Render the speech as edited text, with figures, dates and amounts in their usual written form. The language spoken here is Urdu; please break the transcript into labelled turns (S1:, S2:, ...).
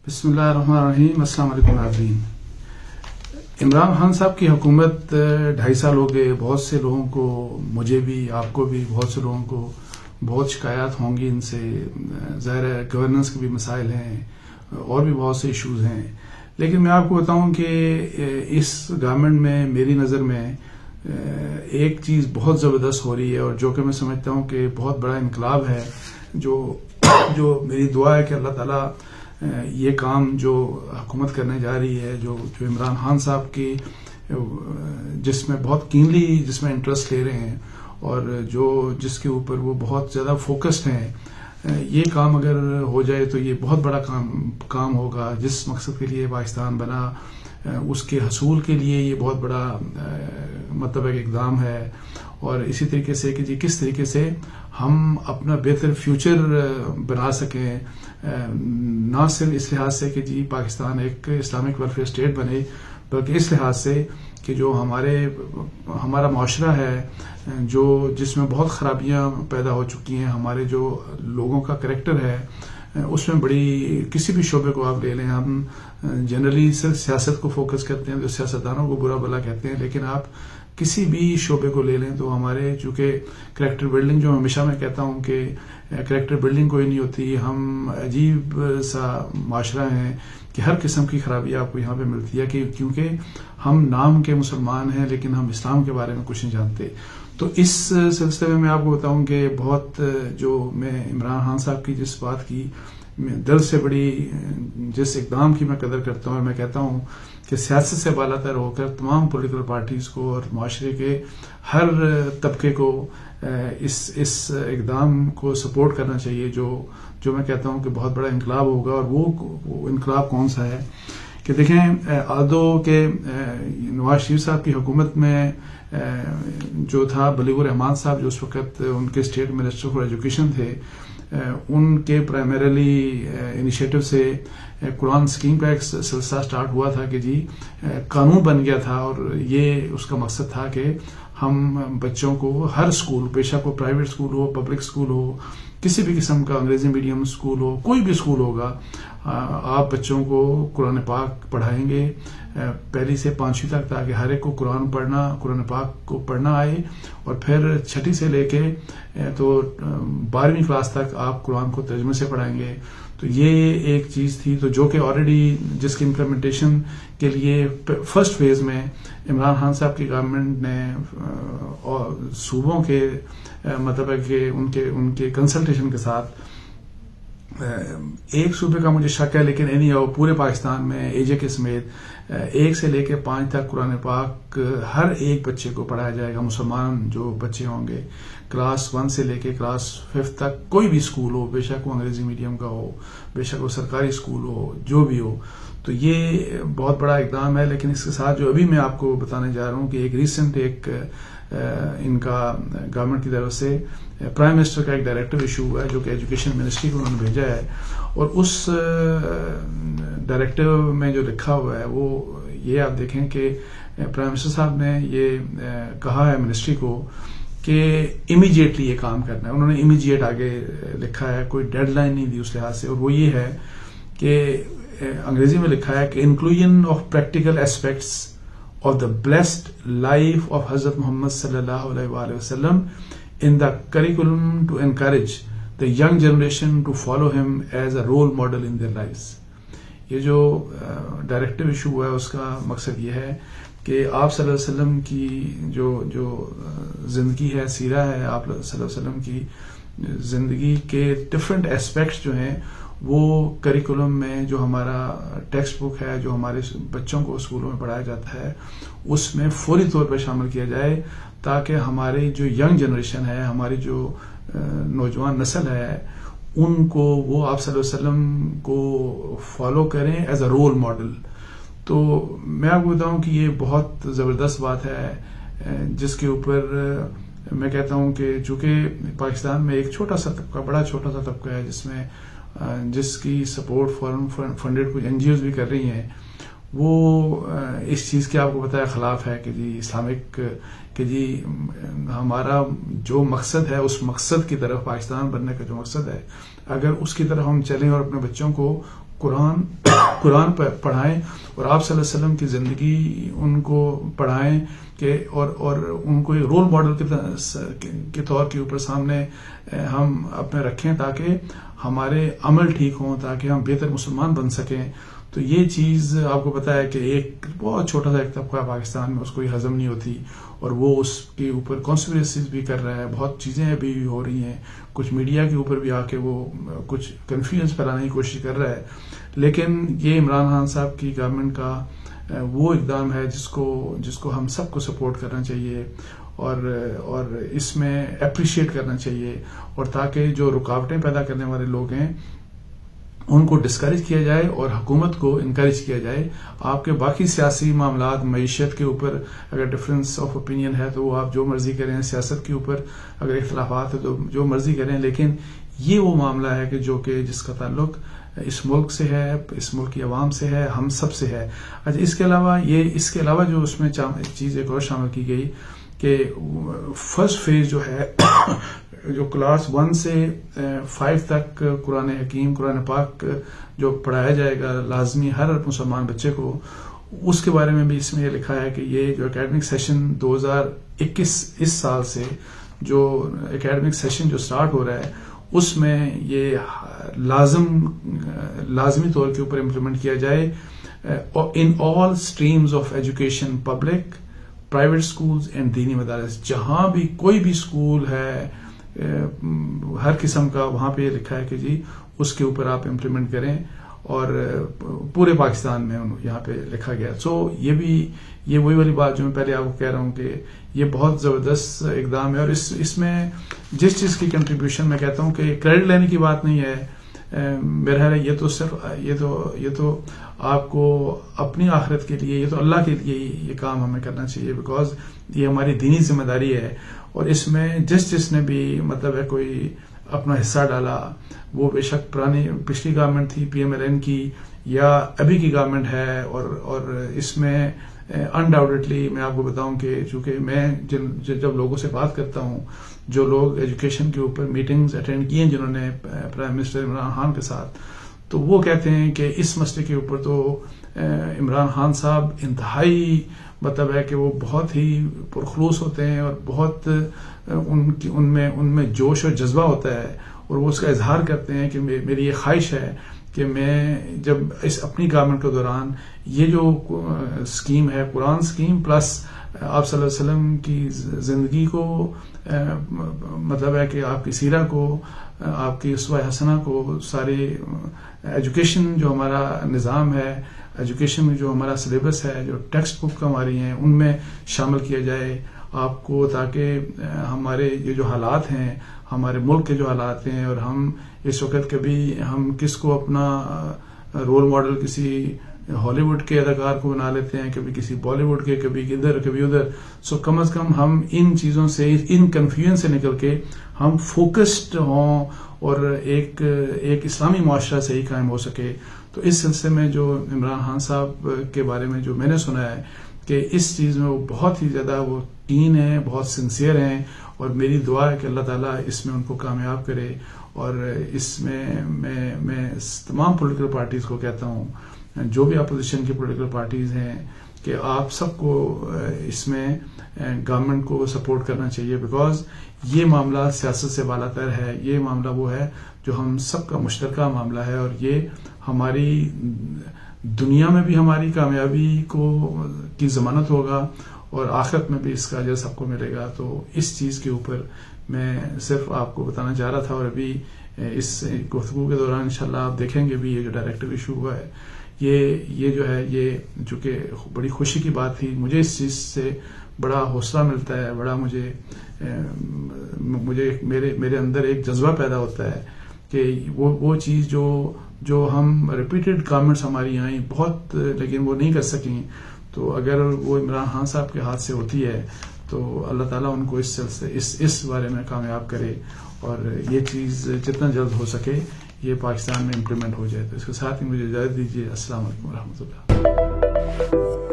S1: بسم اللہ الرحمن الرحیم. السلام علیکم ناظرین. عمران خان صاحب کی حکومت 2.5 سال ہو گئے. بہت سے لوگوں کو, مجھے بھی, آپ کو بھی, بہت سے لوگوں کو بہت شکایات ہوں گی ان سے. ظاہر ہے گورننس کے بھی مسائل ہیں اور بھی بہت سے ایشوز ہیں. لیکن میں آپ کو بتاؤں کہ اس گورنمنٹ میں میری نظر میں ایک چیز بہت زبردست ہو رہی ہے, اور جو کہ میں سمجھتا ہوں کہ بہت بڑا انقلاب ہے. جو میری دعا ہے کہ اللہ تعالیٰ یہ کام جو حکومت کرنے جا رہی ہے, جو عمران خان صاحب کی جس میں بہت کینلی جس میں انٹرسٹ لے رہے ہیں اور جس کے اوپر وہ بہت زیادہ فوکسڈ ہیں, یہ کام اگر ہو جائے تو یہ بہت بڑا کام ہوگا. جس مقصد کے لیے پاکستان بنا اس کے حصول کے لیے یہ بہت بڑا مطلب ایک اقدام ہے. اور اسی طریقے سے کہ کس طریقے سے ہم اپنا بہتر فیوچر بنا سکیں, نہ صرف اس لحاظ سے کہ پاکستان ایک اسلامک ویلفیئر اسٹیٹ بنے, بلکہ اس لحاظ سے کہ جو ہمارا معاشرہ ہے جس میں بہت خرابیاں پیدا ہو چکی ہیں, ہمارے جو لوگوں کا کریکٹر ہے اس میں بڑی, کسی بھی شعبے کو آپ لے لیں, ہم جنرلی صرف سیاست کو فوکس کرتے ہیں, جو سیاستدانوں کو برا بھلا کہتے ہیں, لیکن آپ کسی بھی شعبے کو لے لیں تو ہمارے چونکہ کریکٹر بلڈنگ, جو ہمیشہ میں کہتا ہوں کہ کریکٹر بلڈنگ کوئی نہیں ہوتی, ہم عجیب سا معاشرہ ہیں کہ ہر قسم کی خرابی آپ کو یہاں پہ ملتی ہے, کیونکہ ہم نام کے مسلمان ہیں لیکن ہم اسلام کے بارے میں کچھ نہیں جانتے. تو اس سلسلے میں آپ کو بتاؤں کہ بہت جو میں عمران خان صاحب کی جس بات کی دل سے بڑی, جس اقدام کی میں قدر کرتا ہوں, اور میں کہتا ہوں کہ سیاست سے بالا تر ہو کر تمام پولیٹیکل پارٹیز کو اور معاشرے کے ہر طبقے کو اس اقدام کو سپورٹ کرنا چاہیے, جو میں کہتا ہوں کہ بہت بڑا انقلاب ہوگا. اور وہ انقلاب کون سا ہے کہ دیکھیں, آدو کے نواز شریف صاحب کی حکومت میں جو تھا بلیغ الرحمان صاحب, جو اس وقت ان کے اسٹیٹ منسٹر فار ایجوکیشن تھے, ان کے پرائمریلی انیشیٹو سے قرآن اسکیم کا ایک سلسلہ سٹارٹ ہوا تھا کہ قانون بن گیا تھا, اور یہ اس کا مقصد تھا کہ ہم بچوں کو ہر اسکول, بے شک وہ پرائیویٹ اسکول ہو, پبلک اسکول ہو, کسی بھی قسم کا انگریزی میڈیم اسکول ہو, کوئی بھی اسکول ہوگا, آپ بچوں کو قرآن پاک پڑھائیں گے 1 سے 5 تک, تاکہ ہر ایک کو قرآن پاک کو پڑھنا آئے, اور پھر 6 سے لے کے تو 12ویں کلاس تک آپ قرآن کو ترجمے سے پڑھائیں گے. تو یہ ایک چیز تھی, تو جو کہ آلریڈی جس کی امپلیمنٹیشن کے لیے فرسٹ فیز میں عمران خان صاحب کی گورنمنٹ نے صوبوں کے مطلب ہے کہ ان کے کنسلٹیشن کے ساتھ, ایک صوبے کا مجھے شک ہے لیکن پورے پاکستان میں ایجے کے سمیت 1 سے لے کے 5 تک قرآن پاک ہر ایک بچے کو پڑھایا جائے گا. مسلمان جو بچے ہوں گے کلاس 1 سے لے کے کلاس 5 تک, کوئی بھی اسکول ہو, بے شک وہ انگریزی میڈیم کا ہو, بے شک وہ سرکاری اسکول ہو, جو بھی ہو. تو یہ بہت بڑا اقدام ہے. لیکن اس کے ساتھ جو ابھی میں آپ کو بتانے جا رہا ہوں کہ ایک ریسنٹ ان کا گورنمنٹ کی طرف سے پرائم منسٹر کا ایک ڈائریکٹو ایشو ہوا ہے, جو کہ ایجوکیشن منسٹری کو انہوں نے بھیجا ہے, اور اس ڈائریکٹو میں جو لکھا ہوا ہے وہ یہ آپ دیکھیں کہ پرائم منسٹر صاحب نے یہ کہا ہے منسٹری کو کہ امیڈیٹلی یہ کام کرنا ہے. انہوں نے امیڈیٹ آگے لکھا ہے, کوئی ڈیڈ لائن نہیں دی اس لحاظ سے, اور وہ یہ ہے کہ انگریزی میں لکھا ہے کہ inclusion of practical aspects of the blessed life of Hazrat Muhammad sallallahu alaihi wasallam in the curriculum to encourage the young generation to follow him as a role model in their lives. یہ جو ڈائریکٹو ایشو ہوا ہے اس کا مقصد یہ ہے کہ آپ صلی اللہ علیہ وسلم کی جو زندگی ہے, سیرہ ہے, آپ صلی اللہ علیہ وسلم کی زندگی کے ڈفرینٹ ایسپیکٹس جو ہیں وہ کریکولم میں, جو ہمارا ٹیکسٹ بک ہے, جو ہمارے بچوں کو اسکولوں میں پڑھایا جاتا ہے, اس میں فوری طور پر شامل کیا جائے, تاکہ ہماری جو ینگ جنریشن ہے, ہماری جو نوجوان نسل ہے, ان کو وہ آپ صلی اللہ علیہ وسلم کو فالو کریں ایز اے رول ماڈل. تو میں آپ کو بتاؤں کہ یہ بہت زبردست بات ہے, جس کے اوپر میں کہتا ہوں کہ چونکہ پاکستان میں ایک چھوٹا سا طبقہ, بڑا چھوٹا سا طبقہ ہے جس کی سپورٹ فارم فنڈڈ کچھ NGOs بھی کر رہی ہیں, وہ اس چیز کے آپ کو پتہ ہے خلاف ہے کہ جی اسلامک کہ جی ہمارا جو مقصد ہے اس مقصد کی طرف پاکستان بننے کا جو مقصد ہے اگر اس کی طرف ہم چلیں اور اپنے بچوں کو قرآن پڑھائیں اور آپ صلی اللہ علیہ وسلم کی زندگی ان کو پڑھائیں کہ اور ان کو ایک رول ماڈل کے طور کے اوپر سامنے ہم اپنے رکھیں تاکہ ہمارے عمل ٹھیک ہوں تاکہ ہم بہتر مسلمان بن سکیں. تو یہ چیز آپ کو پتا ہے کہ ایک بہت چھوٹا سا ایک طبقہ پاکستان میں اس کو یہ ہضم نہیں ہوتی اور وہ اس کے اوپر کانسپریسیز بھی کر رہا ہے, بہت چیزیں ابھی ہو رہی ہیں, کچھ میڈیا کے اوپر بھی آ کے وہ کچھ کنفیوژن پھیلانے کی کوشش کر رہا ہے. لیکن یہ عمران خان صاحب کی گورنمنٹ کا وہ اقدام ہے جس کو ہم سب کو سپورٹ کرنا چاہیے اور اس میں اپریشیٹ کرنا چاہیے, اور تاکہ جو رکاوٹیں پیدا کرنے والے لوگ ہیں ان کو ڈسکریج کیا جائے اور حکومت کو انکریج کیا جائے. آپ کے باقی سیاسی معاملات معیشت کے اوپر اگر ڈفرینس آف اوپینین ہے تو وہ آپ جو مرضی کریں, سیاست کے اوپر اگر اختلافات ہے تو جو مرضی کریں, لیکن یہ وہ معاملہ ہے کہ جس کا تعلق اس ملک سے ہے, اس ملک کی عوام سے ہے, ہم سب سے ہے. اچھا اس کے علاوہ جو اس میں چیز ایک اور شامل کی گئی کہ فرسٹ فیز جو ہے جو کلاس 1 سے 5 تک قرآن حکیم قرآن پاک جو پڑھایا جائے گا لازمی ہر مسلمان بچے کو, اس کے بارے میں بھی اس میں یہ لکھا ہے کہ یہ جو اکیڈمک سیشن 2021 اس سال سے جو اکیڈمک سیشن جو سٹارٹ ہو رہا ہے اس میں یہ لازمی طور کے اوپر امپلیمنٹ کیا جائے in all streams of education, public, private schools and دینی مدارس. جہاں بھی کوئی بھی اسکول ہے ہر قسم کا وہاں پہ یہ لکھا ہے کہ جی اس کے اوپر آپ امپلیمنٹ کریں, اور پورے پاکستان میں یہاں پہ لکھا گیا. سو یہ وہی والی بات جو میں پہلے آپ کو کہہ رہا ہوں کہ یہ بہت زبردست اقدام ہے, اور اس میں جس چیز کی کنٹریبیوشن میں کہتا ہوں کہ کریڈٹ لینے کی بات نہیں ہے. میرا خیال ہے یہ تو صرف یہ تو آپ کو اپنی آخرت کے لیے, یہ تو اللہ کے لیے یہ کام ہمیں کرنا چاہیے, بیکاز یہ ہماری دینی ذمہ داری ہے. اور اس میں جس نے بھی مطلب ہے کوئی اپنا حصہ ڈالا, وہ بے شک پچھلی گورنمنٹ تھی PMLN کی یا ابھی کی گورنمنٹ ہے, اور اس میں انڈاؤٹڈلی میں آپ کو بتاؤں کہ چونکہ میں جب لوگوں سے بات کرتا ہوں, جو لوگ ایجوکیشن کے اوپر میٹنگز اٹینڈ کی ہیں جنہوں نے پرائم منسٹر عمران خان کے ساتھ, تو وہ کہتے ہیں کہ اس مسئلے کے اوپر تو عمران خان صاحب انتہائی مطلب ہے کہ وہ بہت ہی پرخلوص ہوتے ہیں اور بہت ان میں جوش اور جذبہ ہوتا ہے, اور وہ اس کا اظہار کرتے ہیں کہ میری یہ خواہش ہے کہ میں جب اس اپنی گورنمنٹ کے دوران یہ جو اسکیم ہے قرآن اسکیم پلس آپ صلی اللہ علیہ وسلم کی زندگی کو مطلب ہے کہ آپ کی سیرہ کو, آپ کی اسوہ حسنہ کو, سارے ایجوکیشن جو ہمارا نظام ہے, ایجوکیشن میں جو ہمارا سلیبس ہے, جو ٹیکسٹ بک ہماری ہیں ان میں شامل کیا جائے آپ کو, تاکہ ہمارے یہ جو حالات ہیں, ہمارے ملک کے جو حالات ہیں, اور ہم اس وقت کبھی ہم کس کو اپنا رول ماڈل کسی ہالی ووڈ کے اداکار کو بنا لیتے ہیں, کبھی کسی بالی ووڈ کے, کبھی ادھر کبھی ادھر. سو کم از کم ہم ان چیزوں سے, ان کنفیوژن سے نکل کے ہم فوکسڈ ہوں اور ایک اسلامی معاشرہ صحیح قائم ہو سکے. تو اس سلسلے میں جو عمران خان صاحب کے بارے میں جو میں نے سنا ہے کہ اس چیز میں وہ بہت ہی زیادہ وہ کین ہیں, بہت سنسیئر ہیں, اور میری دعا ہے کہ اللہ تعالیٰ اس میں ان کو کامیاب کرے. اور اس میں میں تمام پولیٹیکل پارٹیز کو کہتا ہوں, جو بھی اپوزیشن کی پولیٹیکل پارٹیز ہیں, کہ آپ سب کو اس میں گورنمنٹ کو سپورٹ کرنا چاہیے, بیکاز یہ معاملہ سیاست سے بالا تر ہے. یہ معاملہ وہ ہے جو ہم سب کا مشترکہ معاملہ ہے, اور یہ ہماری دنیا میں بھی ہماری کامیابی کی ضمانت ہوگا, اور آخرت میں بھی اس کا اجر سب کو ملے گا. تو اس چیز کے اوپر میں صرف آپ کو بتانا چاہ رہا تھا, اور ابھی اس گفتگو کے دوران انشاءاللہ آپ دیکھیں گے بھی یہ جو ڈائریکٹو ایشو ہوا ہے, یہ جو ہے یہ چونکہ بڑی خوشی کی بات تھی. مجھے اس چیز سے بڑا حوصلہ ملتا ہے, بڑا مجھے میرے اندر ایک جذبہ پیدا ہوتا ہے کہ وہ چیز جو ہم ریپیٹڈ گورنمنٹس ہماری آئیں بہت, لیکن وہ نہیں کر سکیں. تو اگر وہ عمران خان صاحب کے ہاتھ سے ہوتی ہے تو اللہ تعالیٰ ان کو اس بارے میں کامیاب کرے, اور یہ چیز جتنا جلد ہو سکے یہ پاکستان میں امپلیمنٹ ہو جائے. تو اس کے ساتھ ہی مجھے اجازت دیجیے. السلام علیکم ورحمۃ اللہ. اللہ.